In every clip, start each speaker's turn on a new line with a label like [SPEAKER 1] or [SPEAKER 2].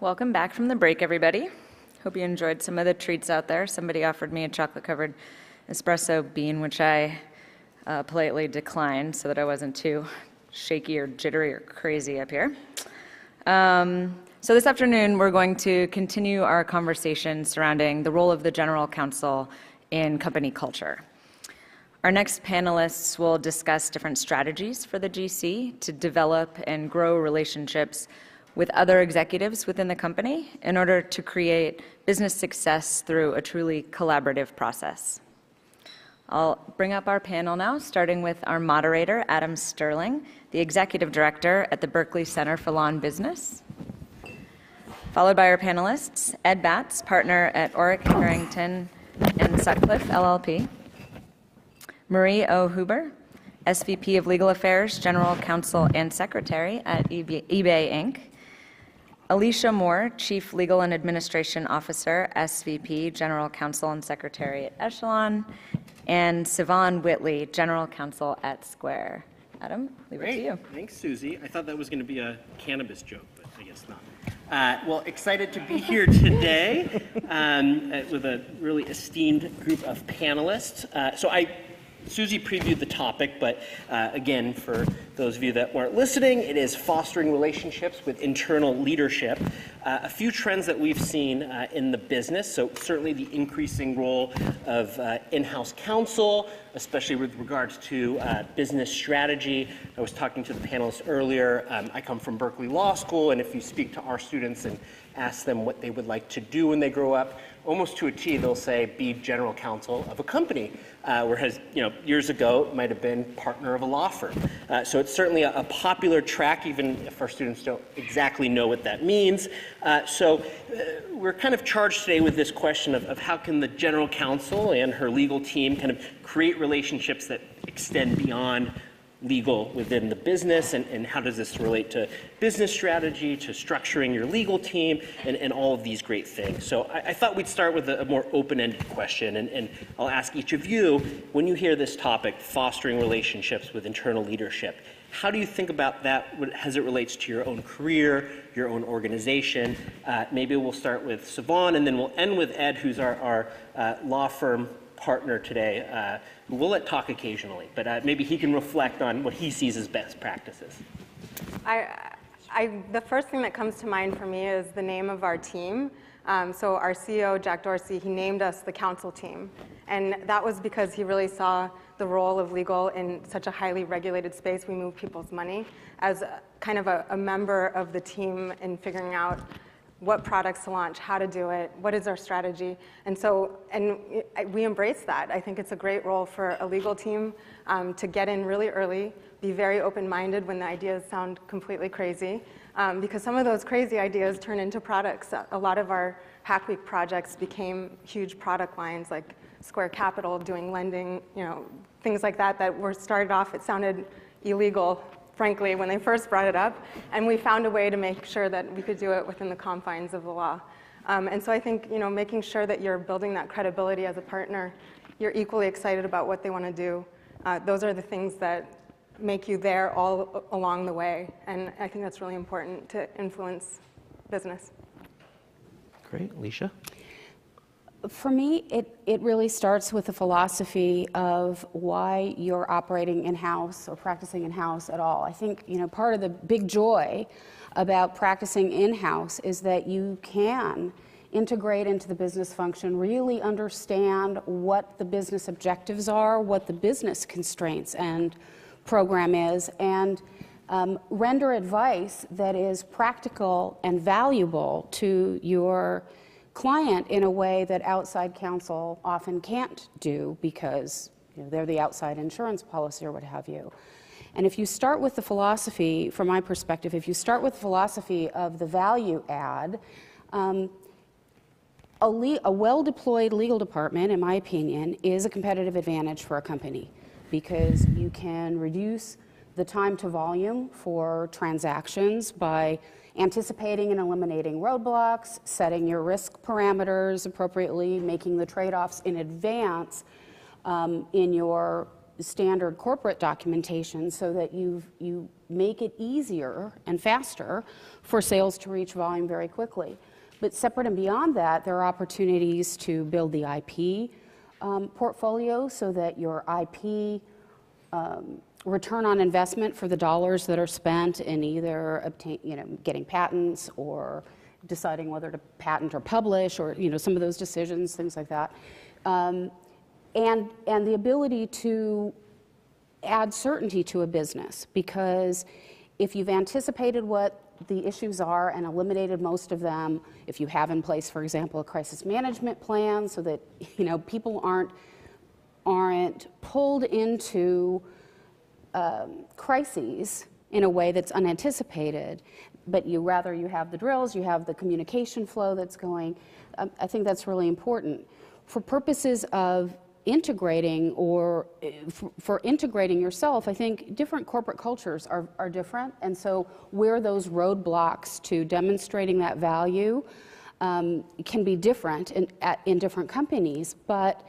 [SPEAKER 1] welcome back from the break, everybody. Hope you enjoyed some of the treats out there. Somebody offered me a chocolate-covered espresso bean, which I politely declined so that I wasn't too shaky or jittery or crazy up here. So this afternoon, we're going to continue our conversation surrounding the role of the General Counsel in company culture. Our next panelists will discuss different strategies for the GC to develop and grow relationships with other executives within the company in order to create business success through a truly collaborative process. I'll bring up our panel now, starting with our moderator, Adam Sterling, the Executive Director at the Berkeley Center for Law and Business. Followed by our panelists, Ed Batts, partner at Orrick, Harrington and Sutcliffe, LLP. Marie O. Huber, SVP of Legal Affairs, General Counsel and Secretary at eBay Inc. Alicia Moore, Chief Legal and Administration Officer, SVP, General Counsel and Secretary at Echelon. And Sivan Whitley, General Counsel at Square. Adam, leave it to you.
[SPEAKER 2] Thanks, Susie. I thought that was going to be a cannabis joke, but I guess not. Well, excited to be here today with a really esteemed group of panelists. Susie previewed the topic, but again, for those of you that weren't listening, it is fostering relationships with internal leadership. A few trends that we've seen in the business, so certainly the increasing role of in-house counsel, especially with regards to business strategy. I was talking to the panelists earlier. I come from Berkeley Law School, and if you speak to our students and ask them what they would like to do when they grow up, almost to a T, they'll say, be general counsel of a company. Whereas, years ago, it might have been partner of a law firm. So it's certainly a popular track, even if our students don't exactly know what that means. We're kind of charged today with this question of how can the general counsel and her legal team kind of create relationships that extend beyond legal within the business, and how does this relate to business strategy, to structuring your legal team, and all of these great things. So I thought we'd start with a more open-ended question, and I'll ask each of you, when you hear this topic, fostering relationships with internal leadership, how do you think about that as it relates to your own career, your own organization? Maybe we'll start with Sivan, and then we'll end with Ed, who's our law firm partner today. We'll let talk occasionally, but maybe he can reflect on what he sees as best practices.
[SPEAKER 3] The first thing that comes to mind for me is the name of our team. So our CEO, Jack Dorsey, he named us the counsel team. And that was because he really saw the role of legal in such a highly regulated space. We move people's money as kind of a member of the team in figuring out what products to launch, how to do it, what is our strategy. And we embrace that. I think it's a great role for a legal team to get in really early, be very open-minded when the ideas sound completely crazy, because some of those crazy ideas turn into products. A lot of our Hack Week projects became huge product lines, like Square Capital doing lending, things like that were started off, it sounded illegal, frankly, when they first brought it up, and we found a way to make sure that we could do it within the confines of the law. And so I think, making sure that you're building that credibility as a partner, you're equally excited about what they want to do. Those are the things that make you there all along the way, and I think that's really important to influence business.
[SPEAKER 2] Great. Alicia?
[SPEAKER 4] For me, it really starts with the philosophy of why you're operating in-house or practicing in-house at all. I think, part of the big joy about practicing in-house is that you can integrate into the business function, really understand what the business objectives are, what the business constraints and program is, and render advice that is practical and valuable to your client in a way that outside counsel often can't do because they're the outside insurance policy or what have you. And if you start with the philosophy, from my perspective, if you start with the philosophy of the value add, a well-deployed legal department, in my opinion, is a competitive advantage for a company because you can reduce the time to volume for transactions by anticipating and eliminating roadblocks, setting your risk parameters appropriately, making the trade-offs in advance in your standard corporate documentation so that you make it easier and faster for sales to reach volume very quickly. But separate and beyond that, there are opportunities to build the IP portfolio so that your IP return on investment for the dollars that are spent in either getting patents or deciding whether to patent or publish, or some of those decisions, things like that, and the ability to add certainty to a business, because if you've anticipated what the issues are and eliminated most of them, if you have in place, for example, a crisis management plan so that people aren't pulled into crises in a way that's unanticipated, but you have the drills, you have the communication flow that's going. I think that's really important. For purposes of integrating or for integrating yourself, I think different corporate cultures are different, and so where those roadblocks to demonstrating that value can be different in different companies, but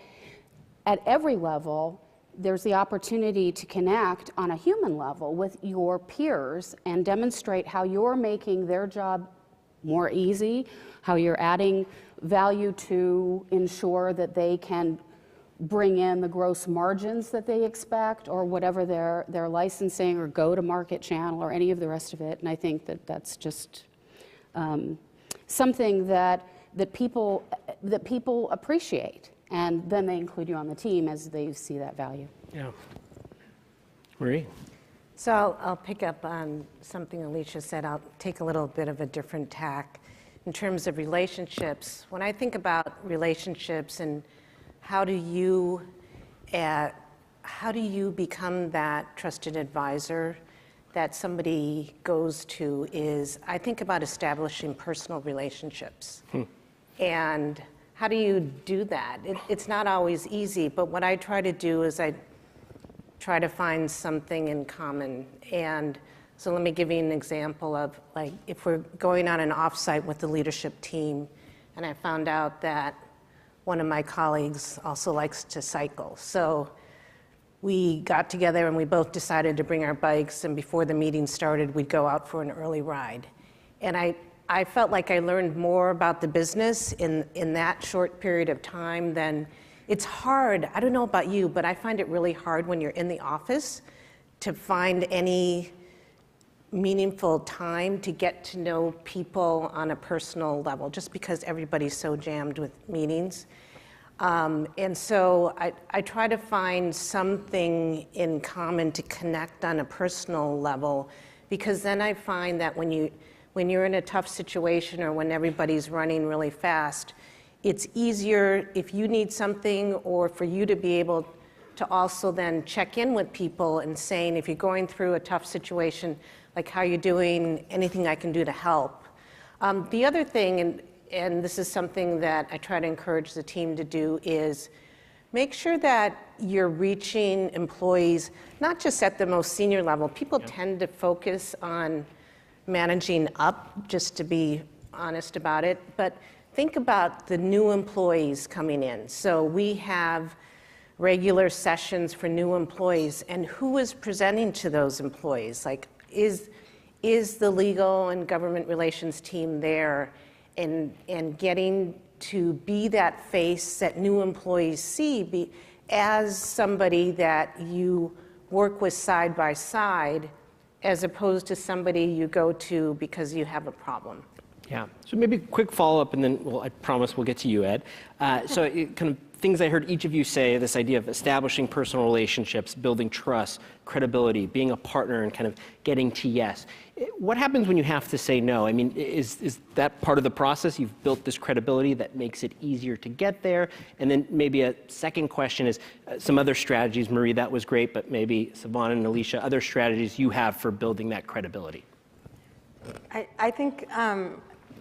[SPEAKER 4] at every level, there's the opportunity to connect on a human level with your peers and demonstrate how you're making their job more easy, how you're adding value to ensure that they can bring in the gross margins that they expect, or whatever their licensing or go-to-market channel or any of the rest of it. And I think that that's just something that people appreciate. And then they include you on the team as they see that value.
[SPEAKER 2] Yeah. Marie?
[SPEAKER 5] So I'll pick up on something Alicia said. I'll take a little bit of a different tack. In terms of relationships, when I think about relationships and how do you become that trusted advisor that somebody goes to, is I think about establishing personal relationships. And how do you do that? It's not always easy, but what I try to do is I try to find something in common. And so let me give you an example of, like, if we're going on an offsite with the leadership team, and I found out that one of my colleagues also likes to cycle. So we got together and we both decided to bring our bikes, and before the meeting started, we'd go out for an early ride. And I felt like I learned more about the business in that short period of time than, it's hard, I don't know about you, but I find it really hard when you're in the office to find any meaningful time to get to know people on a personal level, just because everybody's so jammed with meetings. And so I try to find something in common to connect on a personal level, because then I find that when you're in a tough situation or when everybody's running really fast, it's easier if you need something, or for you to be able to also then check in with people and saying, if you're going through a tough situation, like, how you doing, anything I can do to help. The other thing, and this is something that I try to encourage the team to do, is make sure that you're reaching employees, not just at the most senior level. People tend to focus on managing up, just to be honest about it, but think about the new employees coming in. So we have regular sessions for new employees, and who is presenting to those employees? Like, is the legal and government relations team there, and getting to be that face that new employees see as somebody that you work with side by side, as opposed to somebody you go to because you have a problem.
[SPEAKER 2] Yeah. So maybe a quick follow-up, and then, well, I promise we'll get to you, Ed. So kind of things I heard each of you say, this idea of establishing personal relationships, building trust, credibility, being a partner, and kind of getting to yes. What happens when you have to say no? I mean, is that part of the process? You've built this credibility that makes it easier to get there. And then maybe a second question is some other strategies. Marie, that was great, but maybe Savannah and Alicia, other strategies you have for building that credibility.
[SPEAKER 3] I think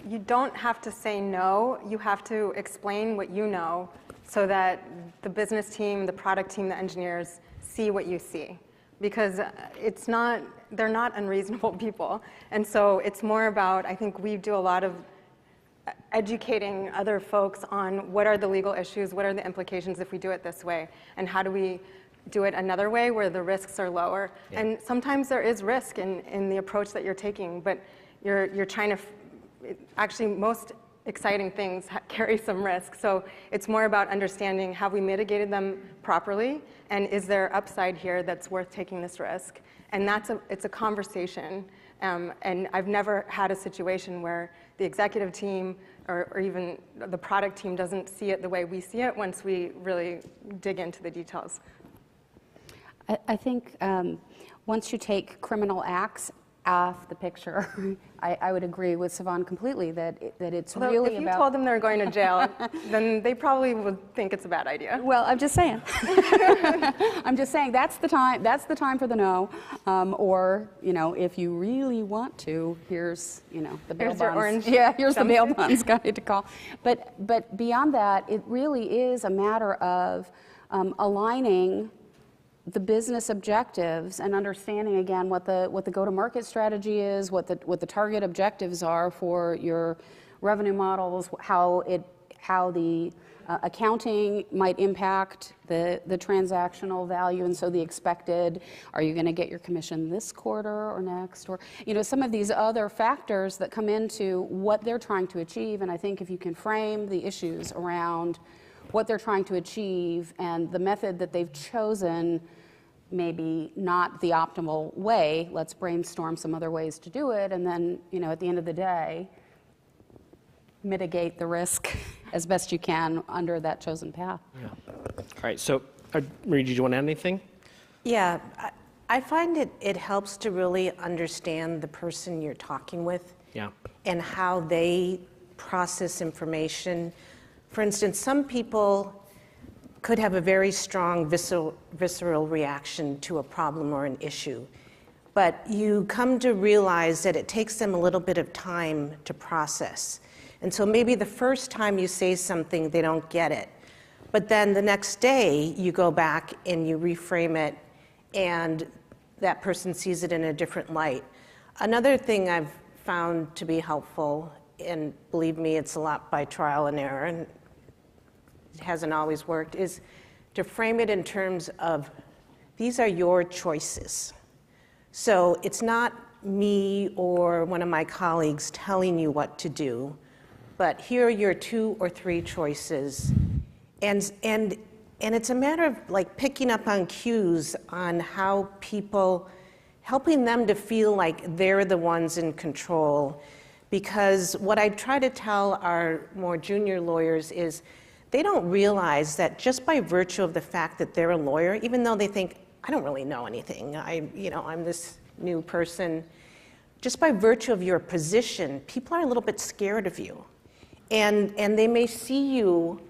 [SPEAKER 3] you don't have to say no. You have to explain what you know so that the business team, the product team, the engineers see what you see. Because they're not unreasonable people. And so it's more about, I think we do a lot of educating other folks on what are the legal issues, what are the implications if we do it this way, and how do we do it another way where the risks are lower. Yeah. And sometimes there is risk in the approach that you're taking, but you're trying to, actually most exciting things carry some risk. So it's more about understanding, have we mitigated them properly? And is there upside here that's worth taking this risk? And it's a conversation. And I've never had a situation where the executive team or even the product team doesn't see it the way we see it once we really dig into the details.
[SPEAKER 4] I think once you take criminal acts off the picture, I would agree with Siobhan completely that it's
[SPEAKER 3] Although
[SPEAKER 4] really
[SPEAKER 3] if you
[SPEAKER 4] about...
[SPEAKER 3] told them they're going to jail, then they probably would think it's a bad idea.
[SPEAKER 4] Well, I'm just saying. I'm just saying that's the time for the no. Or, if you really want to, here's, the bail bonds.
[SPEAKER 3] Here's your orange
[SPEAKER 4] Yeah, here's the bail
[SPEAKER 3] jumpsuit.
[SPEAKER 4] bonds guy to call. But beyond that, it really is a matter of aligning the business objectives and understanding again what the go-to-market strategy is, what the target objectives are for your revenue models, how the accounting might impact the transactional value, and so the expected, are you going to get your commission this quarter or next, or some of these other factors that come into what they're trying to achieve. And I think if you can frame the issues around what they're trying to achieve and the method that they've chosen, maybe not the optimal way, let's brainstorm some other ways to do it, and then, at the end of the day, mitigate the risk as best you can under that chosen path.
[SPEAKER 2] Yeah. All right, so Marie, did you want to add anything?
[SPEAKER 5] Yeah, I find it helps to really understand the person you're talking with.
[SPEAKER 2] Yeah.
[SPEAKER 5] And how they process information. For instance, some people could have a very strong visceral reaction to a problem or an issue. But you come to realize that it takes them a little bit of time to process. And so maybe the first time you say something, they don't get it. But then the next day, you go back and you reframe it, and that person sees it in a different light. Another thing I've found to be helpful, and believe me, it's a lot by trial and error, and it hasn't always worked, is to frame it in terms of, these are your choices. So it's not me or one of my colleagues telling you what to do, but here are your 2 or 3 choices. And it's a matter of like picking up on cues on how people, helping them to feel like they're the ones in control. Because what I try to tell our more junior lawyers is, they don't realize that just by virtue of the fact that they're a lawyer, even though they think, I don't really know anything, I'm this new person, just by virtue of your position, people are a little bit scared of you. And they may see you,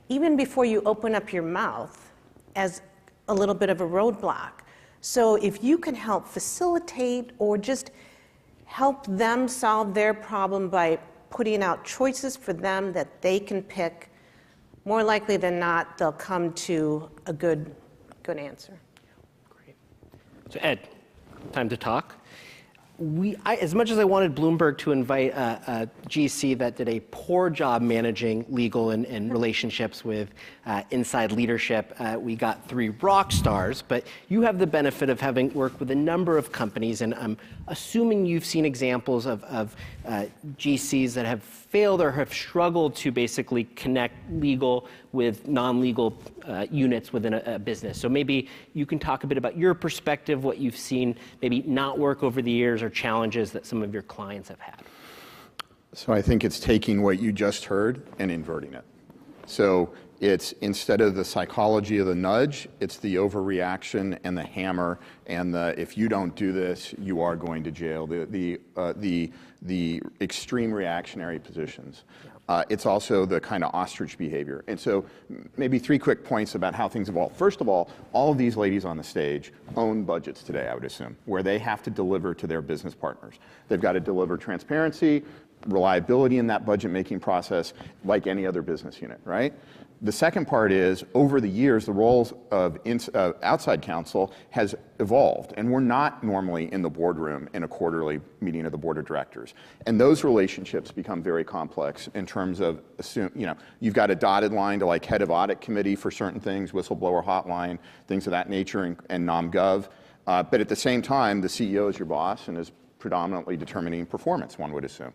[SPEAKER 5] even before you open up your mouth, as a little bit of a roadblock. So if you can help facilitate or just help them solve their problem by putting out choices for them that they can pick, more likely than not, they'll come to a good answer.
[SPEAKER 2] Great. So Ed, time to talk. As much as I wanted Bloomberg to invite a GC that did a poor job managing legal and relationships with inside leadership, we got 3 rock stars. But you have the benefit of having worked with a number of companies, and I'm assuming you've seen examples of GCs that have failed or have struggled to basically connect legal with non-legal units within a business. So maybe you can talk a bit about your perspective, what you've seen maybe not work over the years, or challenges that some of your clients have had.
[SPEAKER 6] So I think it's taking what you just heard and inverting it. So it's, instead of the psychology of the nudge, it's the overreaction and the hammer and the, if you don't do this, you are going to jail, the extreme reactionary positions. It's also the kind of ostrich behavior. And so maybe 3 quick points about how things evolve. First of all of these ladies on the stage own budgets today, I would assume, where they have to deliver to their business partners. They've got to deliver transparency, reliability in that budget-making process like any other business unit, right? The second part is, over the years, the roles of outside counsel has evolved, and we're not normally in the boardroom in a quarterly meeting of the board of directors. And those relationships become very complex in terms of, you've got a dotted line to like head of audit committee for certain things, whistleblower hotline, things of that nature, and nom-gov. But at the same time, the CEO is your boss and is predominantly determining performance, one would assume.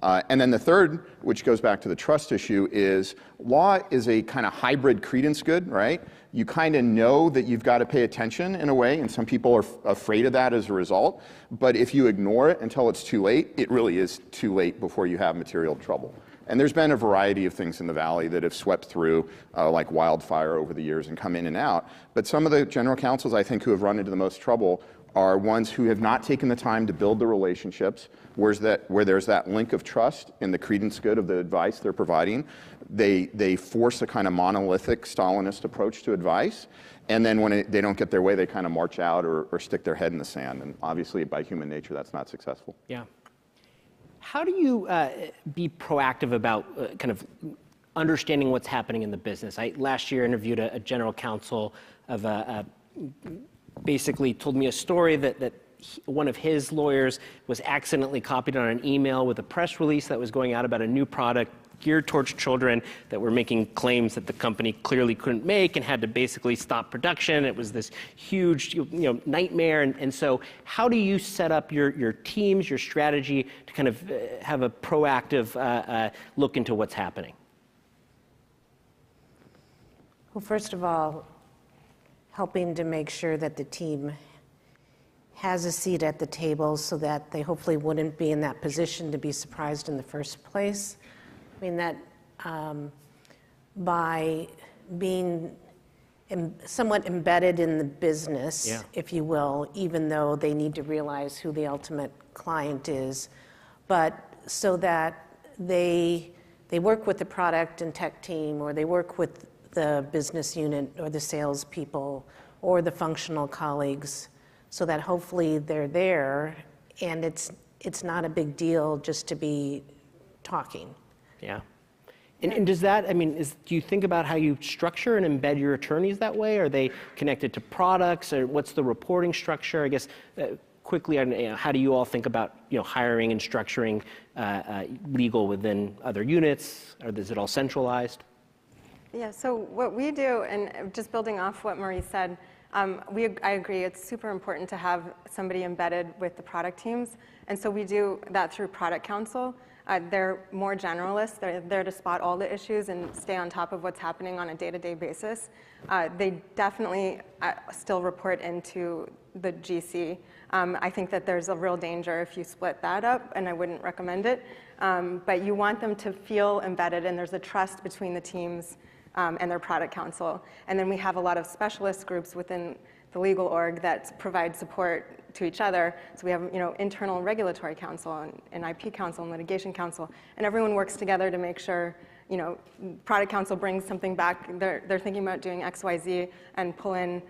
[SPEAKER 6] And then the third, which goes back to the trust issue, is law is a kind of hybrid credence good, right? You kind of know that you've got to pay attention in a way, and some people are afraid of that as a result. But if you ignore it until it's too late, it really is too late before you have material trouble. And there's been a variety of things in the Valley that have swept through like wildfire over the years and come in and out. But some of the general counsels, I think, who have run into the most trouble are ones who have not taken the time to build the relationships, where there's that link of trust in the credence good of the advice they're providing. They force a kind of monolithic Stalinist approach to advice, and then when they don't get their way, they kind of march out or stick their head in the sand. And obviously, by human nature, that's not successful.
[SPEAKER 2] Yeah. How do you be proactive about kind of understanding what's happening in the business? I last year interviewed a general counsel of basically told me a story that one of his lawyers was accidentally copied on an email with a press release that was going out about a new product geared towards children that were making claims that the company clearly couldn't make and had to basically stop production. It was this huge nightmare. And so how do you set up your teams, your strategy to kind of have a proactive look into what's happening?
[SPEAKER 5] Well, first of all, helping to make sure that the team has a seat at the table so that they hopefully wouldn't be in that position to be surprised in the first place. I mean, that by being somewhat embedded in the business, if you will, even though they need to realize who the ultimate client is, but so that they work with the product and tech team, or they work with the business unit or the salespeople or the functional colleagues, so that hopefully they're there and it's not a big deal just to be talking.
[SPEAKER 2] Yeah. And does that, I mean, do you think about how you structure and embed your attorneys that way? Are they connected to products, or what's the reporting structure? I guess quickly, how do you all think about hiring and structuring legal within other units? Or is it all centralized?
[SPEAKER 3] Yeah, so what we do, and just building off what Marie said, I agree, it's super important to have somebody embedded with the product teams. And so we do that through product counsel. They're more generalists. They're there to spot all the issues and stay on top of what's happening on a day-to-day basis. They definitely still report into the GC. I think that there's a real danger if you split that up, and I wouldn't recommend it. But you want them to feel embedded, and there's a trust between the teams and their product counsel. And then we have a lot of specialist groups within the legal org that provide support to each other. So we have internal regulatory counsel and IP counsel and litigation counsel, and everyone works together to make sure product counsel brings something back. They're thinking about doing XYZ and pull in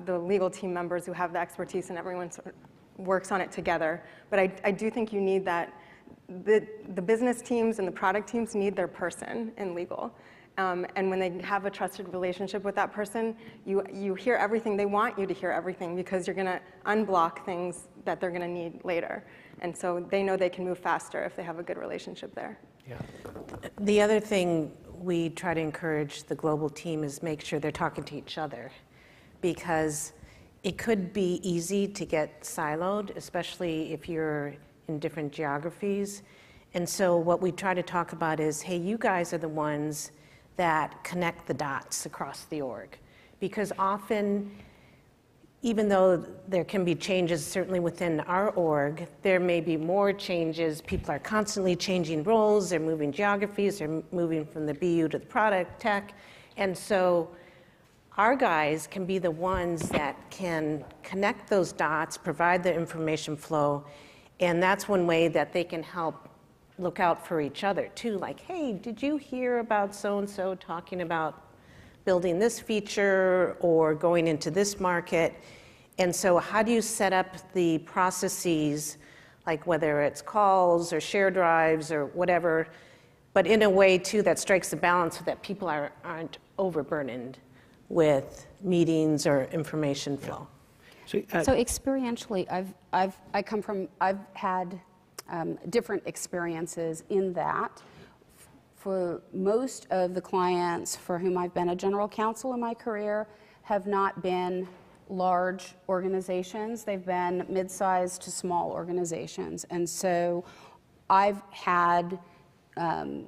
[SPEAKER 3] the legal team members who have the expertise, and everyone sort of works on it together. But I do think you need that. The business teams and the product teams need their person in legal. And when they have a trusted relationship with that person, you hear everything. They want you to hear everything because you're going to unblock things that they're going to need later. And so they know they can move faster if they have a good relationship there.
[SPEAKER 2] Yeah.
[SPEAKER 5] The other thing we try to encourage the global team is make sure they're talking to each other, because it could be easy to get siloed, especially if you're in different geographies. And so what we try to talk about is, hey, you guys are the ones that connect the dots across the org. Because often, even though there can be changes certainly within our org, there may be more changes. People are constantly changing roles, they're moving geographies, they're moving from the BU to the product tech. And so our guys can be the ones that can connect those dots, provide the information flow, and that's one way that they can help look out for each other too. Like, hey, did you hear about so-and-so talking about building this feature or going into this market? And so how do you set up the processes like whether it's calls or share drives or whatever, but in a way too that strikes the balance so that people aren't overburdened with meetings or information flow.
[SPEAKER 4] So experientially, I've had different experiences in that. For most of the clients for whom I've been a general counsel in my career have not been large organizations. They've been mid-sized to small organizations. And so I've had a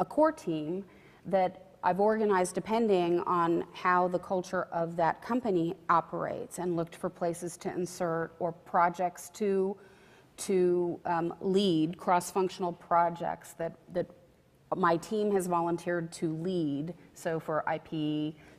[SPEAKER 4] core team that I've organized depending on how the culture of that company operates, and looked for places to insert or projects to lead, cross-functional projects that my team has volunteered to lead. So for IP,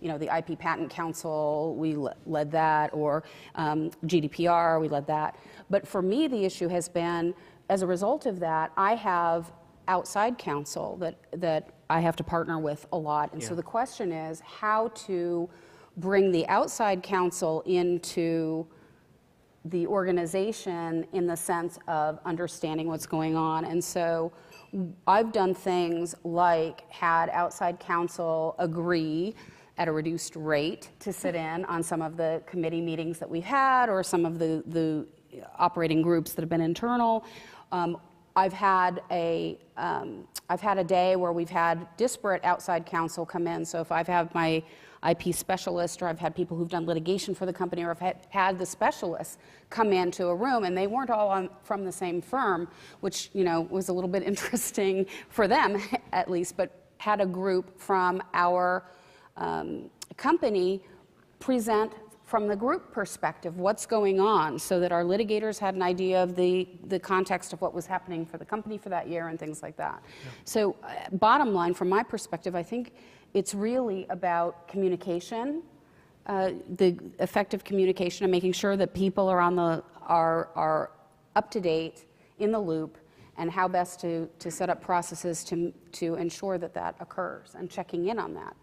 [SPEAKER 4] the IP Patent Council, we led that, or GDPR, we led that. But for me, the issue has been, as a result of that, I have outside counsel that I have to partner with a lot. And so the question is how to bring the outside counsel into the organization in the sense of understanding what's going on. And so I've done things like had outside counsel agree at a reduced rate to sit in on some of the committee meetings that we've had, or some of the operating groups that have been internal. I've had a day where we've had disparate outside counsel come in. So if I've had my IP specialist, or I've had people who've done litigation for the company, or I've had the specialists come into a room, and they weren't all from the same firm, which was a little bit interesting for them at least, but had a group from our company present from the group perspective what's going on, so that our litigators had an idea of the context of what was happening for the company for that year and things like that. Yeah. So bottom line, from my perspective, I think it's really about communication, the effective communication, and making sure that people are are up to date, in the loop, and how best to set up processes to ensure that occurs, and checking in on that.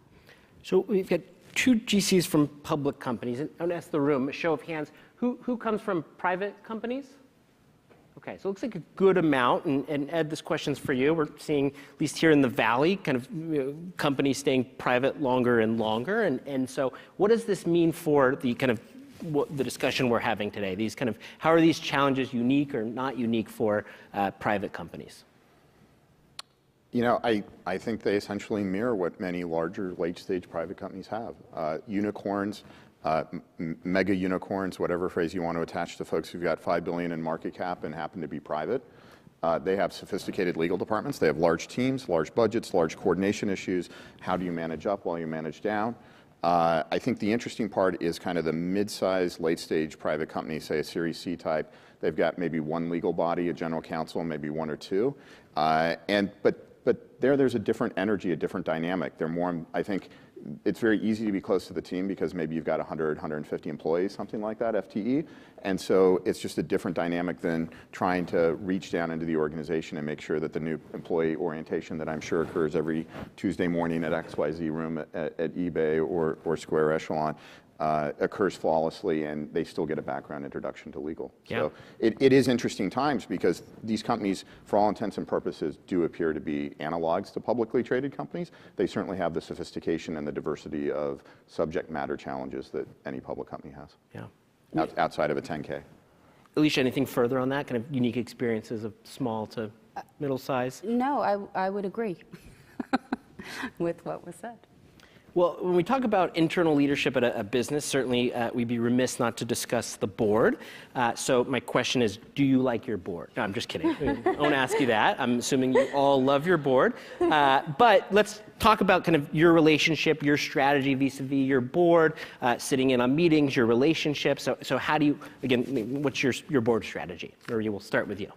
[SPEAKER 2] So we've got two GCs from public companies. And I'm going to ask the room, a show of hands, who comes from private companies? Okay, so it looks like a good amount. And Ed, this question's for you. We're seeing, at least here in the Valley, kind of companies staying private longer and longer. And so what does this mean for the kind of the discussion we're having today? These kind of, how are these challenges unique or not unique for private companies?
[SPEAKER 6] I think they essentially mirror what many larger late-stage private companies have. Unicorns, mega unicorns, whatever phrase you want to attach to folks who've got $5 billion in market cap and happen to be private. They have sophisticated legal departments. They have large teams, large budgets, large coordination issues. How do you manage up while you manage down? I think the interesting part is kind of the mid-sized, late-stage private companies, say a Series C type. They've got maybe one legal body, a general counsel, maybe one or two. But there's a different energy, a different dynamic. They're more, I think, it's very easy to be close to the team because maybe you've got 100, 150 employees, something like that, FTE. And so it's just a different dynamic than trying to reach down into the organization and make sure that the new employee orientation that I'm sure occurs every Tuesday morning at XYZ room at eBay or Square Echelon occurs flawlessly, and they still get a background introduction to legal. Yeah. So it is interesting times because these companies, for all intents and purposes, do appear to be analogs to publicly traded companies. They certainly have the sophistication and the diversity of subject matter challenges that any public company has. Yeah. Outside of a 10K.
[SPEAKER 2] Alicia, anything further on that, kind of unique experiences of small to middle size?
[SPEAKER 4] No, I would agree with what was said.
[SPEAKER 2] Well, when we talk about internal leadership at a business, certainly we'd be remiss not to discuss the board. So my question is, do you like your board? No, I'm just kidding. I won't ask you that. I'm assuming you all love your board. But let's talk about kind of your relationship, your strategy vis-a-vis your board, sitting in on meetings, your relationship. So how do you, again, what's your board strategy? Or we'll start with you.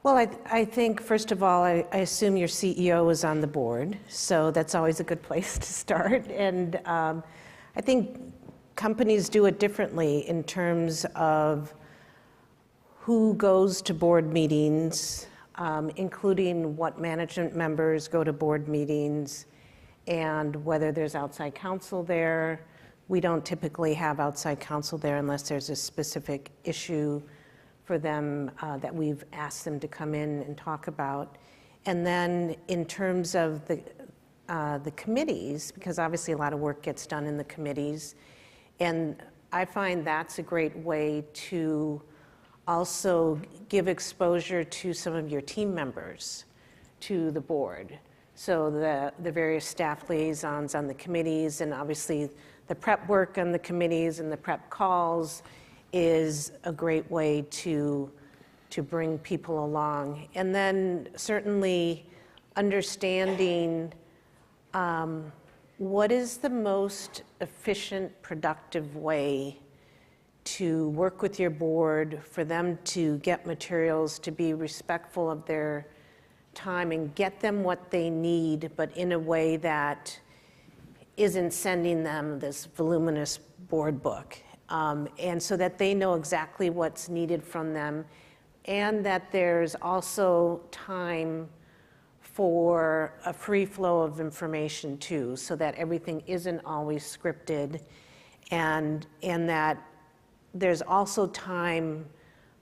[SPEAKER 5] Well, I think, first of all, I assume your CEO is on the board, so that's always a good place to start. And I think companies do it differently in terms of who goes to board meetings, including what management members go to board meetings, and whether there's outside counsel there, we don't typically have outside counsel there unless there's a specific issue for them that we've asked them to come in and talk about. And then in terms of the committees, because obviously a lot of work gets done in the committees, and I find that's a great way to also give exposure to some of your team members to the board. So the various staff liaisons on the committees, and obviously the prep work on the committees and the prep calls is a great way to bring people along. And then certainly understanding what is the most efficient, productive way to work with your board, for them to get materials, to be respectful of their time and get them what they need, but in a way that isn't sending them this voluminous board book. And so that they know exactly what's needed from them, and that there's also time for a free flow of information too, so that everything isn't always scripted, and that there's also time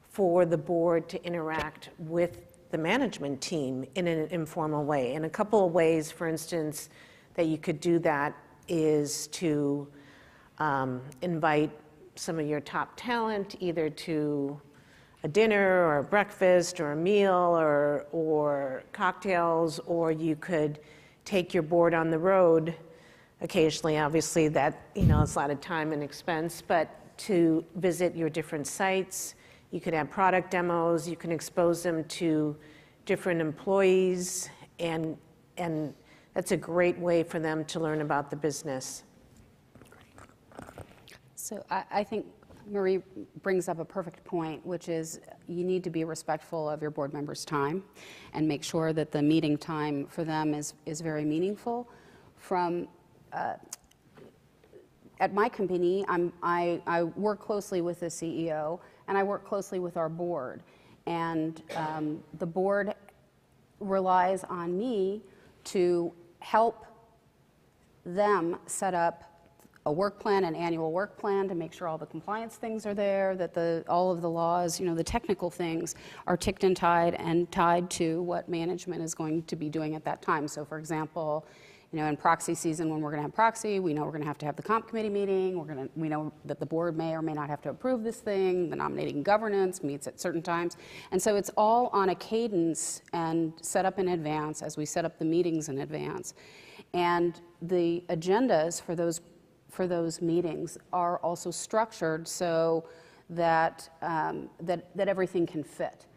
[SPEAKER 5] for the board to interact with the management team in an informal way. And a couple of ways, for instance, that you could do that is to invite some of your top talent either to a dinner or a breakfast or a meal or cocktails, or you could take your board on the road occasionally. Obviously that, it's a lot of time and expense, but to visit your different sites. You could have product demos, you can expose them to different employees, and that's a great way for them to learn about the business.
[SPEAKER 4] So I think Marie brings up a perfect point, which is you need to be respectful of your board members' time and make sure that the meeting time for them is very meaningful. At my company, I work closely with the CEO, and I work closely with our board. And the board relies on me to help them set up a work plan, an annual work plan, to make sure all the compliance things are there, that all of the laws, the technical things are ticked and tied to what management is going to be doing at that time. So for example, in proxy season, when we're going to have proxy, we know we're going to have the comp committee meeting. We know that the board may or may not have to approve this thing. The nominating governance meets at certain times. And so it's all on a cadence and set up in advance as we set up the meetings in advance. And the agendas for those meetings are also structured so that everything can fit.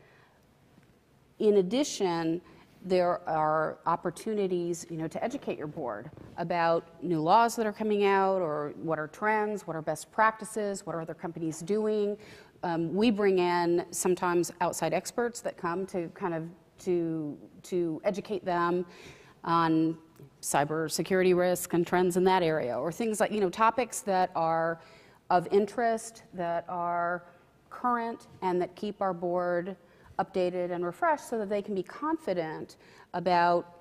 [SPEAKER 4] In addition, there are opportunities, to educate your board about new laws that are coming out, or what are trends, what are best practices, what are other companies doing. We bring in sometimes outside experts that come to kind of to educate them on cybersecurity risk and trends in that area, or things like, topics that are of interest, that are current, and that keep our board updated and refreshed, so that they can be confident about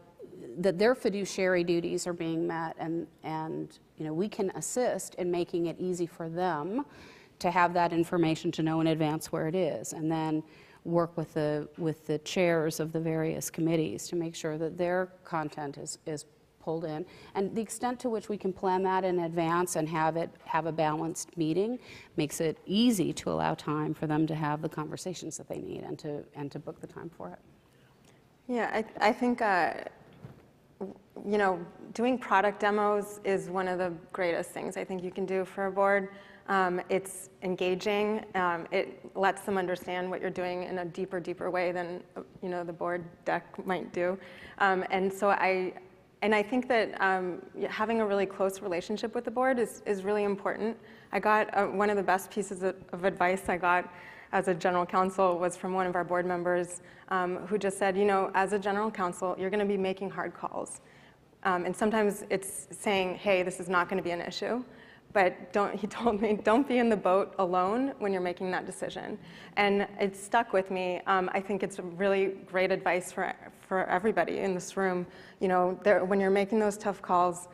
[SPEAKER 4] that their fiduciary duties are being met, and we can assist in making it easy for them to have that information, to know in advance where it is, and then work with the chairs of the various committees to make sure that their content is pulled in. And the extent to which we can plan that in advance and have a balanced meeting makes it easy to allow time for them to have the conversations that they need and to book the time for it.
[SPEAKER 3] Yeah, I think doing product demos is one of the greatest things I think you can do for a board. It's engaging. It lets them understand what you're doing in a deeper way than the board deck might do. And I think that having a really close relationship with the board is really important. I got one of the best pieces of advice I got as a general counsel was from one of our board members who just said, as a general counsel, you're going to be making hard calls. And sometimes it's saying, hey, this is not going to be an issue. But he told me, don't be in the boat alone when you're making that decision. And it stuck with me. I think it's really great advice for everybody in this room. When you're making those tough calls,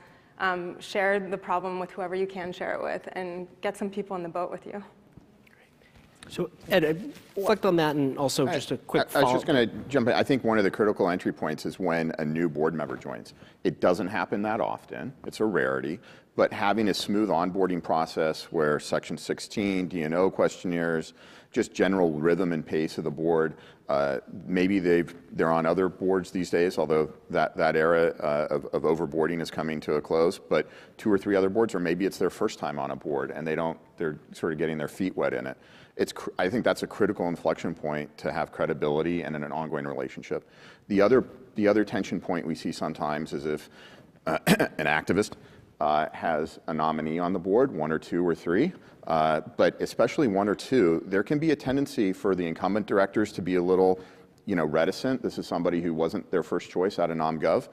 [SPEAKER 3] share the problem with whoever you can share it with, and get some people in the boat with you.
[SPEAKER 2] So Ed, reflect on that, and also just a quick
[SPEAKER 6] I was
[SPEAKER 2] follow-up.
[SPEAKER 6] just going to jump in. I think one of the critical entry points is when a new board member joins. It doesn't happen that often. It's a rarity. But having a smooth onboarding process where Section 16, D&O questionnaires, just general rhythm and pace of the board, maybe they're on other boards these days, although that era of overboarding is coming to a close, but 2 or 3 other boards, or maybe it's their first time on a board and they're sort of getting their feet wet in it. I think that's a critical inflection point to have credibility and an ongoing relationship. The other tension point we see sometimes is if an activist has a nominee on the board, 1 or 2 or 3, but especially 1 or 2, there can be a tendency for the incumbent directors to be a little, reticent. This is somebody who wasn't their first choice out of NomGov.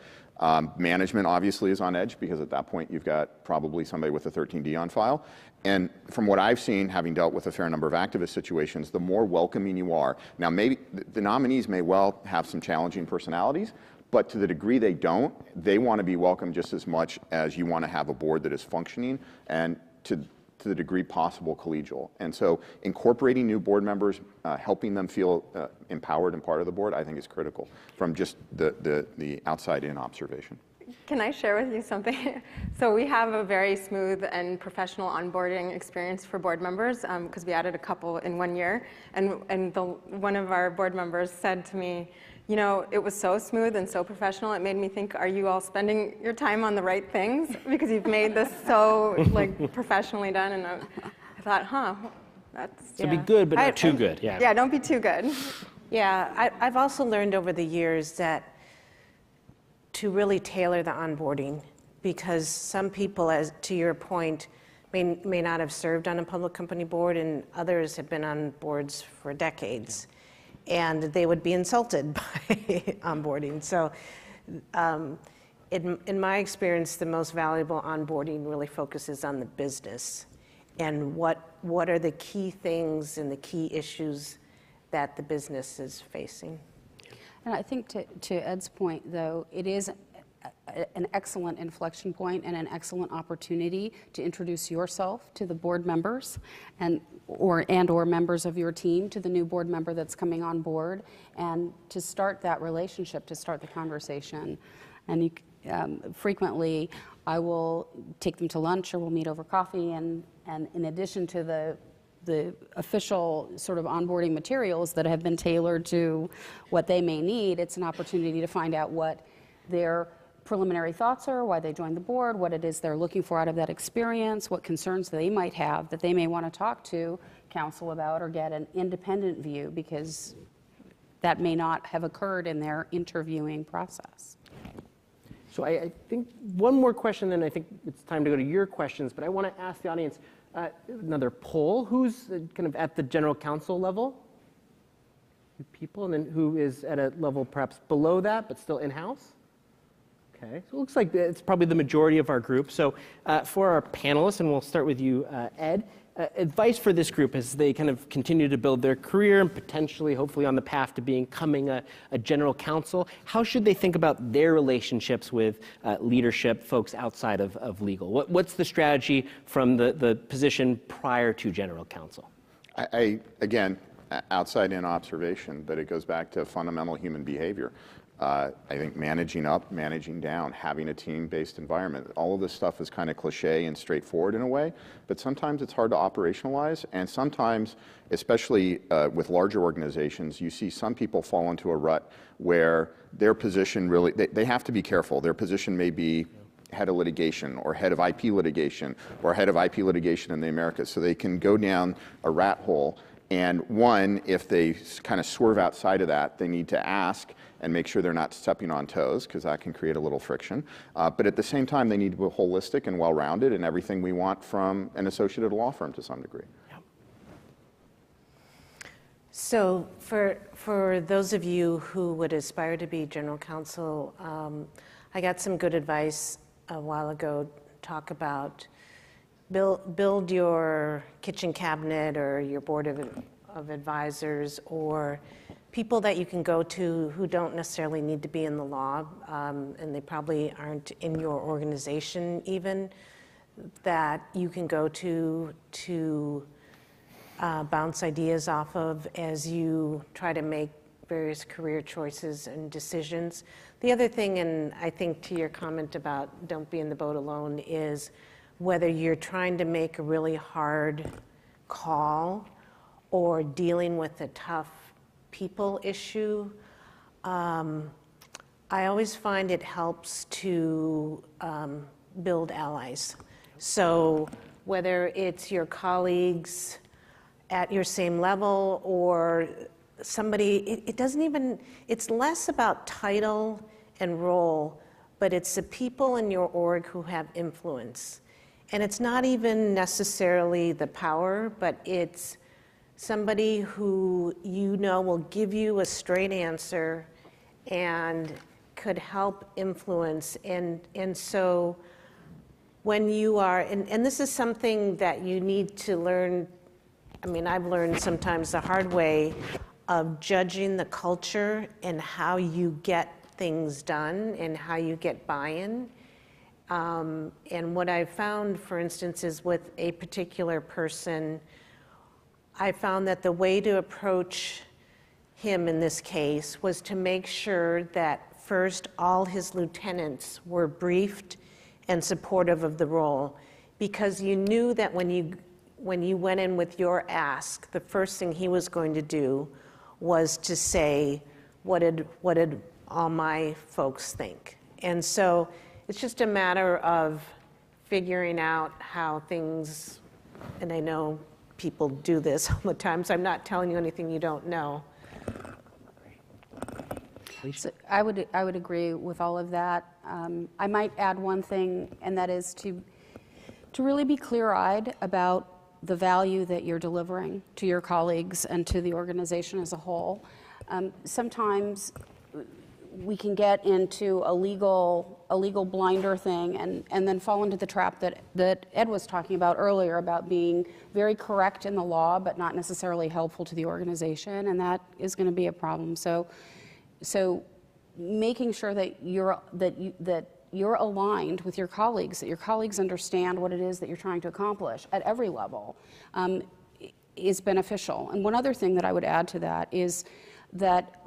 [SPEAKER 6] Management obviously is on edge because at that point you've got probably somebody with a 13D on file. And from what I've seen, having dealt with a fair number of activist situations, the more welcoming you are. Now maybe the nominees may well have some challenging personalities, but to the degree they don't, they want to be welcome just as much as you want to have a board that is functioning and to the degree possible collegial. And so incorporating new board members, helping them feel empowered and part of the board, I think is critical from just the outside-in observation.
[SPEAKER 3] Can I share with you something? So we have a very smooth and professional onboarding experience for board members because we added a couple in 1 year. And one of our board members said to me, it was so smooth and so professional, it made me think, are you all spending your time on the right things? Because you've made this so professionally done. And I thought, that's...
[SPEAKER 2] So be good, but not too good. Yeah.
[SPEAKER 3] Yeah, don't be too good.
[SPEAKER 5] Yeah, I've also learned over the years that to really tailor the onboarding, because some people, as to your point, may not have served on a public company board, and others have been on boards for decades, and they would be insulted by onboarding. So in my experience, the most valuable onboarding really focuses on the business and what are the key things and the key issues that the business is facing.
[SPEAKER 4] And I think to Ed's point, though, it is an excellent inflection point and an excellent opportunity to introduce yourself to the board members or members of your team to the new board member that's coming on board, and to start that relationship, to start the conversation. And frequently, I will take them to lunch or we'll meet over coffee, and in addition to the official sort of onboarding materials that have been tailored to what they may need, it's an opportunity to find out what their preliminary thoughts are, why they joined the board, what it is they're looking for out of that experience, what concerns they might have that they may want to talk to counsel about or get an independent view, because that may not have occurred in their interviewing process.
[SPEAKER 2] So I think one more question, then I think it's time to go to your questions, but I want to ask the audience another poll. Who's kind of at the general counsel level? People, and then who is at a level perhaps below that, but still in-house? Okay, so it looks like it's probably the majority of our group. So for our panelists, and we'll start with you, Ed, advice for this group as they kind of continue to build their career and potentially, hopefully, on the path to becoming a general counsel, how should they think about their relationships with leadership, folks outside of legal? What's the strategy from the position prior to general counsel?
[SPEAKER 6] Again, outside in observation, but it goes back to fundamental human behavior. I think managing up, managing down, having a team-based environment, all of this stuff is kind of cliche and straightforward in a way, but sometimes it's hard to operationalize, and sometimes, especially with larger organizations, you see some people fall into a rut where their position really, they have to be careful. Their position may be head of litigation or head of IP litigation or head of IP litigation in the Americas, so they can go down a rat hole. And one, if they kind of swerve outside of that, they need to ask and make sure they're not stepping on toes, because that can create a little friction. But at the same time, they need to be holistic and well-rounded and everything we want from an associate at a law firm to some degree.
[SPEAKER 2] Yep.
[SPEAKER 5] So for those of you who would aspire to be general counsel, I got some good advice a while ago. Talk about build your kitchen cabinet or your board of advisors, or people that you can go to who don't necessarily need to be in the law, and they probably aren't in your organization even, that you can go to bounce ideas off of as you try to make various career choices and decisions. The other thing, and I think to your comment about don't be in the boat alone, is whether you're trying to make a really hard call or dealing with a tough people issue. I always find it helps to build allies. So whether it's your colleagues at your same level or somebody, it doesn't even, it's less about title and role, but it's the people in your org who have influence. And it's not even necessarily the power, but it's somebody who you know will give you a straight answer and could help influence. And so when you are, and this is something that you need to learn, I mean, I've learned sometimes the hard way of judging the culture and how you get things done and how you get buy-in. And what I found, for instance, is with a particular person, I found that the way to approach him in this case was to make sure that first all his lieutenants were briefed and supportive of the role, because you knew that when you went in with your ask, the first thing he was going to do was to say, what did all my folks think? And so it's just a matter of figuring out how things, and I know people do this all the time, so I'm not telling you anything you don't know.
[SPEAKER 4] So I would agree with all of that. I might add one thing, and that is to really be clear-eyed about the value that you're delivering to your colleagues and to the organization as a whole. Sometimes we can get into a legal blinder thing and then fall into the trap that Ed was talking about earlier about being very correct in the law but not necessarily helpful to the organization, and that is going to be a problem. So making sure that you're aligned with your colleagues, that your colleagues understand what it is that you're trying to accomplish at every level is beneficial. And one other thing that I would add to that is that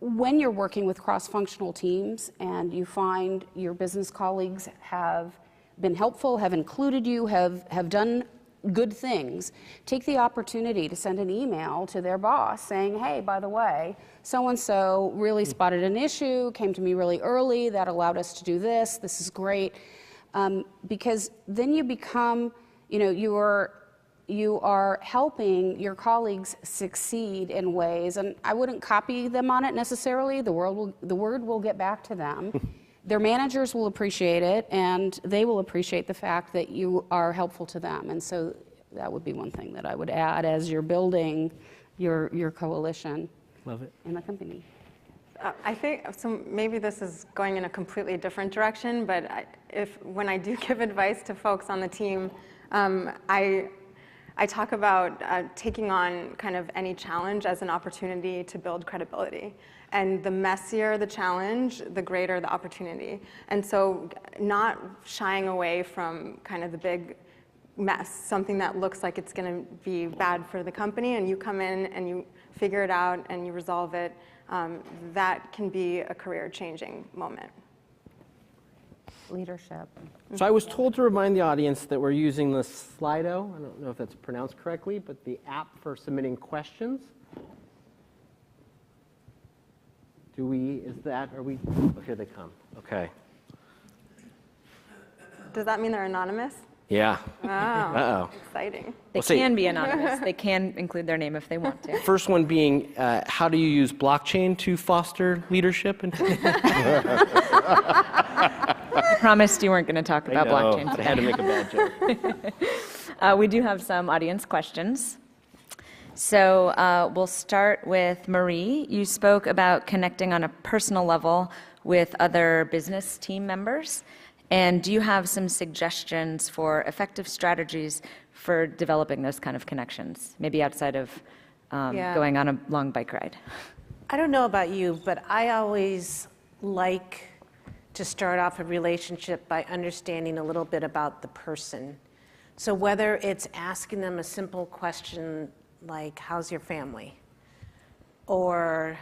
[SPEAKER 4] when you're working with cross-functional teams and you find your business colleagues have been helpful, have included you, have done good things, take the opportunity to send an email to their boss saying, hey, by the way, so-and-so really spotted an issue, came to me really early, that allowed us to do this, this is great. Because then you become, you are helping your colleagues succeed in ways, and I wouldn't copy them on it necessarily, the word will get back to them. Their managers will appreciate it, and they will appreciate the fact that you are helpful to them. And so that would be one thing that I would add as you're building your coalition.
[SPEAKER 2] Love it.
[SPEAKER 4] In the company.
[SPEAKER 3] I think, so maybe this is going in a completely different direction, but when I do give advice to folks on the team, I talk about taking on kind of any challenge as an opportunity to build credibility. And the messier the challenge, the greater the opportunity. And so not shying away from kind of the big mess, something that looks like it's going to be bad for the company, and you come in and you figure it out and you resolve it, that can be a career-changing moment.
[SPEAKER 4] Leadership.
[SPEAKER 2] So I was told to remind the audience that we're using the Slido, I don't know if that's pronounced correctly, but the app for submitting questions. Oh, here they come, okay.
[SPEAKER 3] Does that mean they're anonymous?
[SPEAKER 2] Yeah.
[SPEAKER 3] Oh,
[SPEAKER 2] Uh-oh.
[SPEAKER 3] exciting.
[SPEAKER 1] They can be anonymous. They can include their name if they want to.
[SPEAKER 2] First one being, how do you use blockchain to foster leadership?
[SPEAKER 1] I promised you weren't going to talk about blockchain
[SPEAKER 2] I
[SPEAKER 1] today.
[SPEAKER 2] had to make a bad joke.
[SPEAKER 1] We do have some audience questions. So we'll start with Marie. You spoke about connecting on a personal level with other business team members. And do you have some suggestions for effective strategies for developing those kind of connections, maybe outside of
[SPEAKER 5] Yeah.
[SPEAKER 1] going on a long bike ride.
[SPEAKER 5] I don't know about you, but I always like to start off a relationship by understanding a little bit about the person. So whether it's asking them a simple question like, how's your family? Or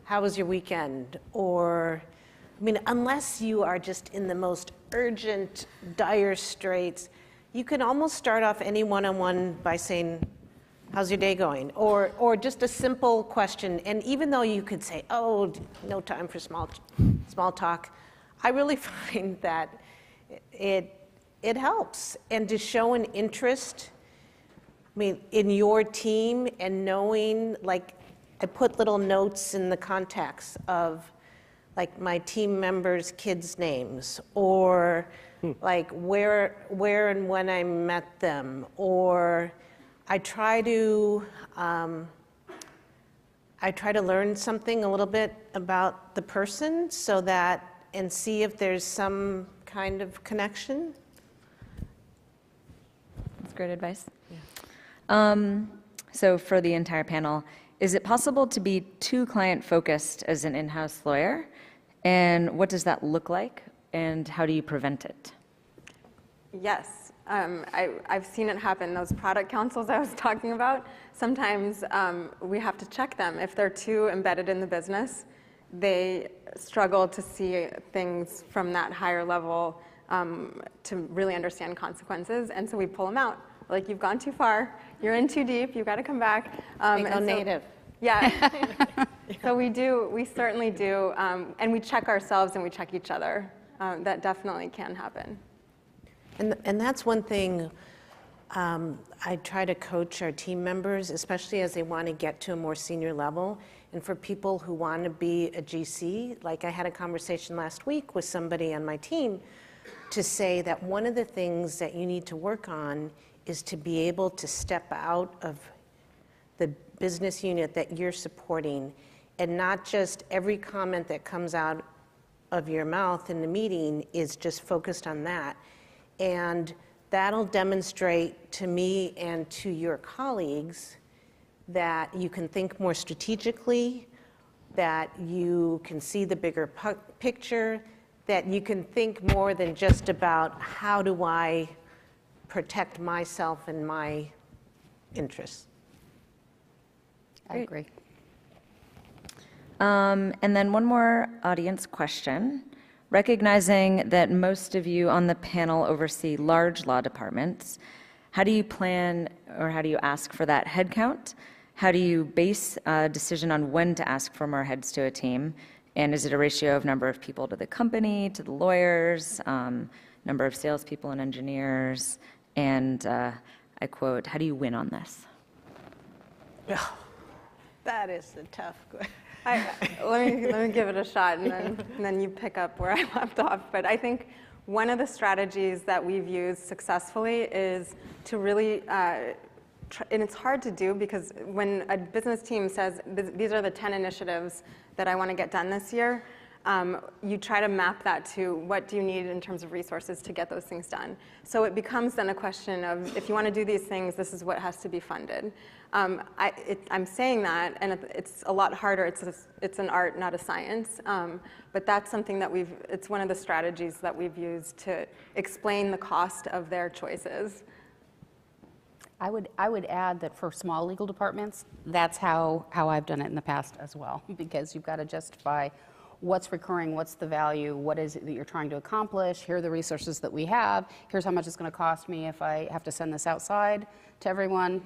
[SPEAKER 5] how was your weekend? Or, I mean, unless you are just in the most urgent, dire straits, you can almost start off any one-on-one by saying, how's your day going? Or just a simple question. And even though you could say, oh, no time for small talk, I really find that it helps. And to show an interest, I mean, in your team and knowing, like, I put little notes in the contacts of, like, my team members' kids' names, or like where and when I met them, or I try to learn something a little bit about the person so that, and see if there's some kind of connection.
[SPEAKER 1] That's great advice. So for the entire panel, is it possible to be too client-focused as an in-house lawyer? And what does that look like? And how do you prevent it?
[SPEAKER 3] Yes, I've seen it happen. Those product counsels I was talking about, sometimes we have to check them. If they're too embedded in the business, they struggle to see things from that higher level to really understand consequences. And so we pull them out. Like, you've gone too far, you're in too deep, you've got to come back.
[SPEAKER 5] They go native.
[SPEAKER 3] Yeah, so we certainly do. And we check ourselves and we check each other. That definitely can happen.
[SPEAKER 5] And that's one thing I try to coach our team members, especially as they want to get to a more senior level. And for people who want to be a GC, like I had a conversation last week with somebody on my team to say that one of the things that you need to work on is to be able to step out of the business unit that you're supporting, and not just every comment that comes out of your mouth in the meeting is just focused on that. And that'll demonstrate to me and to your colleagues that you can think more strategically, that you can see the bigger picture, that you can think more than just about how do I protect myself and my interests.
[SPEAKER 4] I agree.
[SPEAKER 1] And then one more audience question. Recognizing that most of you on the panel oversee large law departments, how do you plan or how do you ask for that head count? How do you base a decision on when to ask for more heads to a team? And is it a ratio of number of people to the company, to the lawyers, number of salespeople and engineers? And I quote, how do you win on this?
[SPEAKER 5] That is a tough question.
[SPEAKER 3] Let me give it a shot, and then you pick up where I left off. But I think one of the strategies that we've used successfully is to really, and it's hard to do because when a business team says, these are the 10 initiatives that I want to get done this year, you try to map that to what do you need in terms of resources to get those things done. So it becomes then a question of, if you want to do these things, this is what has to be funded. I'm saying that, and it's a lot harder. It's an art, not a science. But that's something that it's one of the strategies that we've used to explain the cost of their choices.
[SPEAKER 4] I would add that for small legal departments, that's how I've done it in the past as well, because you've got to justify what's recurring, what's the value, what is it that you're trying to accomplish, here are the resources that we have, here's how much it's going to cost me if I have to send this outside to everyone.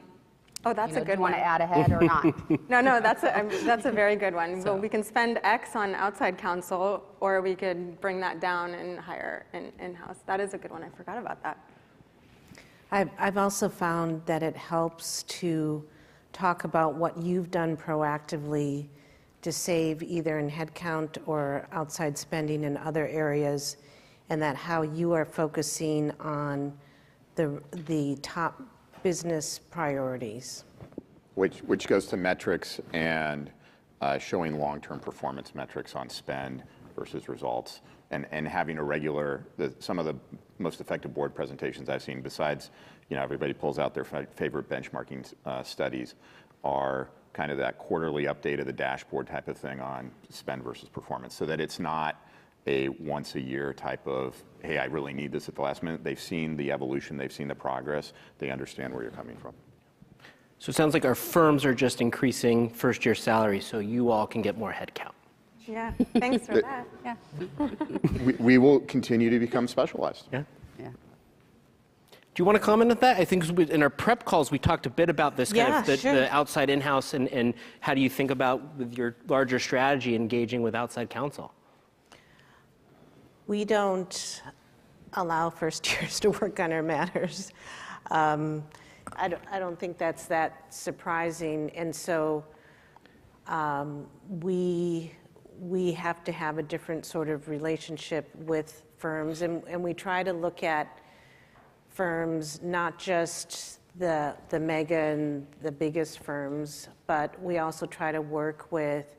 [SPEAKER 3] Oh, that's a good
[SPEAKER 4] Do you want
[SPEAKER 3] one.
[SPEAKER 4] to add a head or not?
[SPEAKER 3] No, that's a very good one. Well, we can spend X on outside counsel, or we could bring that down and hire in-house. That is a good one. I forgot about that.
[SPEAKER 5] I've also found that it helps to talk about what you've done proactively to save either in headcount or outside spending in other areas, and that how you are focusing on the top business priorities.
[SPEAKER 6] Which goes to metrics and showing long-term performance metrics on spend versus results, and having a regular, some of the most effective board presentations I've seen, besides, everybody pulls out their favorite benchmarking studies, are kind of that quarterly update of the dashboard type of thing on spend versus performance, so that it's not a once a year type of, hey, I really need this at the last minute. They've seen the evolution, they've seen the progress, they understand where you're coming from.
[SPEAKER 2] So it sounds like our firms are just increasing first year salary so you all can get more headcount.
[SPEAKER 3] Yeah, thanks for that. Yeah.
[SPEAKER 6] We will continue to become specialized.
[SPEAKER 2] Yeah.
[SPEAKER 4] Yeah.
[SPEAKER 2] Do you want to comment on that? I think in our prep calls, we talked a bit about this kind of
[SPEAKER 5] sure.
[SPEAKER 2] the outside in-house and how do you think about with your larger strategy engaging with outside counsel?
[SPEAKER 5] We don't allow first years to work on our matters. I don't think that's that surprising. And so we have to have a different sort of relationship with firms. And we try to look at firms, not just the mega and the biggest firms, but we also try to work with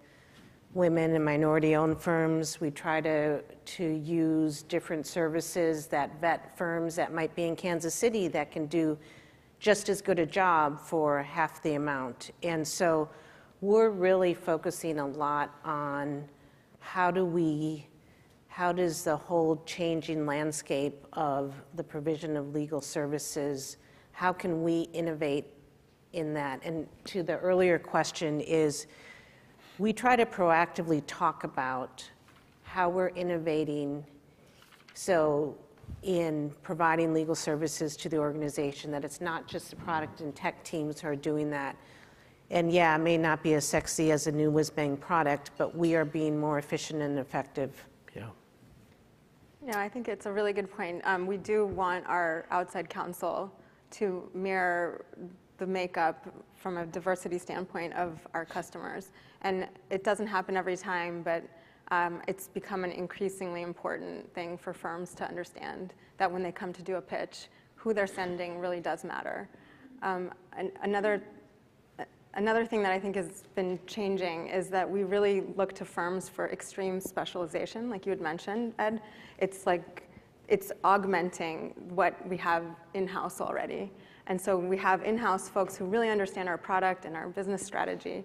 [SPEAKER 5] women and minority-owned firms. We try to use different services that vet firms that might be in Kansas City that can do just as good a job for half the amount. And so we're really focusing a lot on how does the whole changing landscape of the provision of legal services, how can we innovate in that? And to the earlier question is, we try to proactively talk about how we're innovating, so in providing legal services to the organization, that it's not just the product and tech teams who are doing that. And yeah, it may not be as sexy as a new whiz-bang product, but we are being more efficient and effective.
[SPEAKER 2] Yeah.
[SPEAKER 3] Yeah, I think it's a really good point. We do want our outside counsel to mirror the makeup from a diversity standpoint of our customers. And it doesn't happen every time, but it's become an increasingly important thing for firms to understand that when they come to do a pitch, who they're sending really does matter. Another thing that I think has been changing is that we really look to firms for extreme specialization, like you had mentioned, Ed. It's augmenting what we have in-house already. And so we have in-house folks who really understand our product and our business strategy.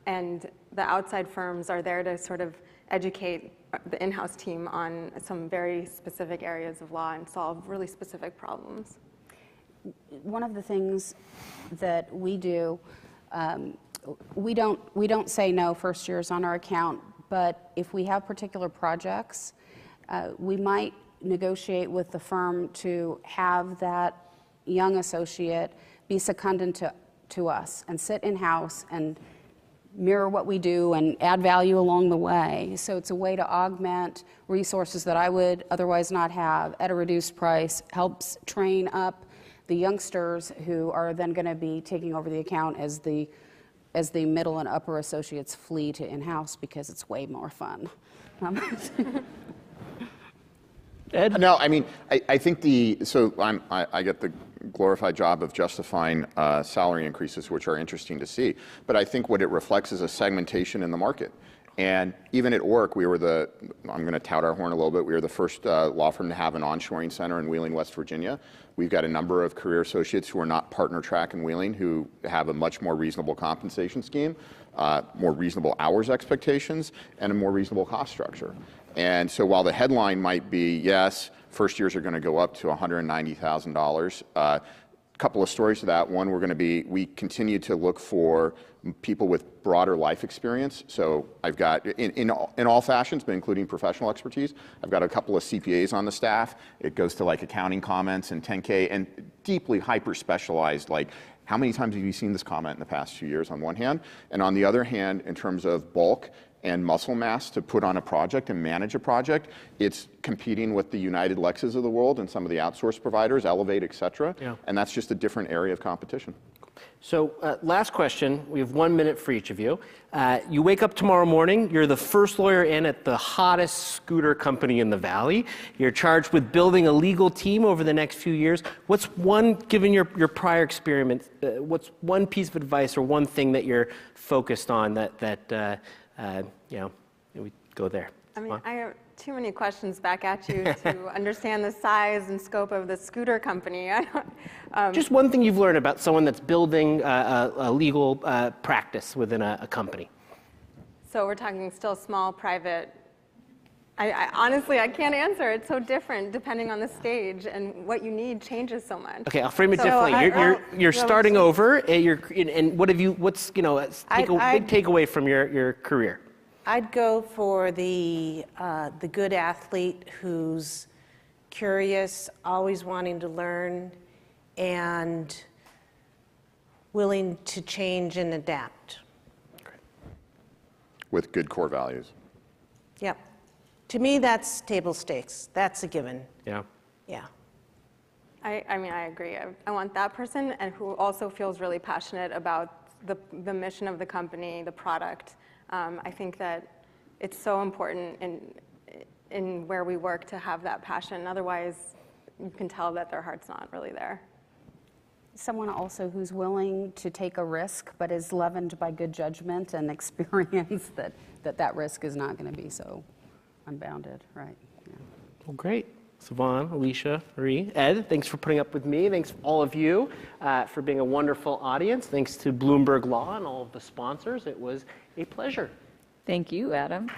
[SPEAKER 3] And the outside firms are there to sort of educate the in-house team on some very specific areas of law and solve really specific problems.
[SPEAKER 4] One of the things that we do, we don't say no first years on our account, but if we have particular projects, we might negotiate with the firm to have that young associate be secondant to us and sit in-house and mirror what we do and add value along the way. So it's a way to augment resources that I would otherwise not have at a reduced price, helps train up the youngsters who are then going to be taking over the account as the middle and upper associates flee to in-house because it's way more fun.
[SPEAKER 2] Ed?
[SPEAKER 6] No, I mean, I think I get the glorified job of justifying salary increases, which are interesting to see. But I think what it reflects is a segmentation in the market. And even at Orrick, I'm going to tout our horn a little bit, we were the first law firm to have an onshoring center in Wheeling, West Virginia. We've got a number of career associates who are not partner track in Wheeling who have a much more reasonable compensation scheme, more reasonable hours expectations, and a more reasonable cost structure. And so while the headline might be, yes, first years are going to go up to $190,000, a couple of stories to that. One, we continue to look for people with broader life experience. So I've got, in all fashions, but including professional expertise, I've got a couple of CPAs on the staff. It goes to like accounting comments and 10K and deeply hyper-specialized, like how many times have you seen this comment in the past 2 years on one hand? And on the other hand, in terms of bulk and muscle mass to put on a project and manage a project, it's competing with the United Lexes of the world and some of the outsourced providers, Elevate, et cetera. Yeah. And that's just a different area of competition.
[SPEAKER 2] So last question, we have 1 minute for each of you. You wake up tomorrow morning, you're the first lawyer in at the hottest scooter company in the Valley. You're charged with building a legal team over the next few years. What's one, given your prior experience, what's one piece of advice or one thing that you're focused on that we go there?
[SPEAKER 3] I mean, I have too many questions back at you to understand the size and scope of the scooter company.
[SPEAKER 2] Just one thing you've learned about someone that's building a legal practice within a company.
[SPEAKER 3] So we're talking still small, private. Honestly, I can't answer. It's so different depending on the stage, and what you need changes so much.
[SPEAKER 2] Okay, I'll frame it
[SPEAKER 3] So
[SPEAKER 2] differently. You're starting over, and what have you? What's a big takeaway from your career?
[SPEAKER 5] I'd go for the good athlete who's curious, always wanting to learn, and willing to change and adapt.
[SPEAKER 6] With good core values.
[SPEAKER 5] Yep. To me, that's table stakes. That's a given.
[SPEAKER 2] Yeah.
[SPEAKER 5] Yeah.
[SPEAKER 3] I mean, I agree. I want that person, and who also feels really passionate about the mission of the company, the product. I think that it's so important in where we work to have that passion. Otherwise, you can tell that their heart's not really there.
[SPEAKER 4] Someone also who's willing to take a risk, but is leavened by good judgment and experience that risk is not going to be so unbounded, right? Yeah.
[SPEAKER 2] Well, great. Savon, Alicia, Marie, Ed, thanks for putting up with me. Thanks all of you for being a wonderful audience. Thanks to Bloomberg Law and all of the sponsors. It was a pleasure.
[SPEAKER 1] Thank you, Adam.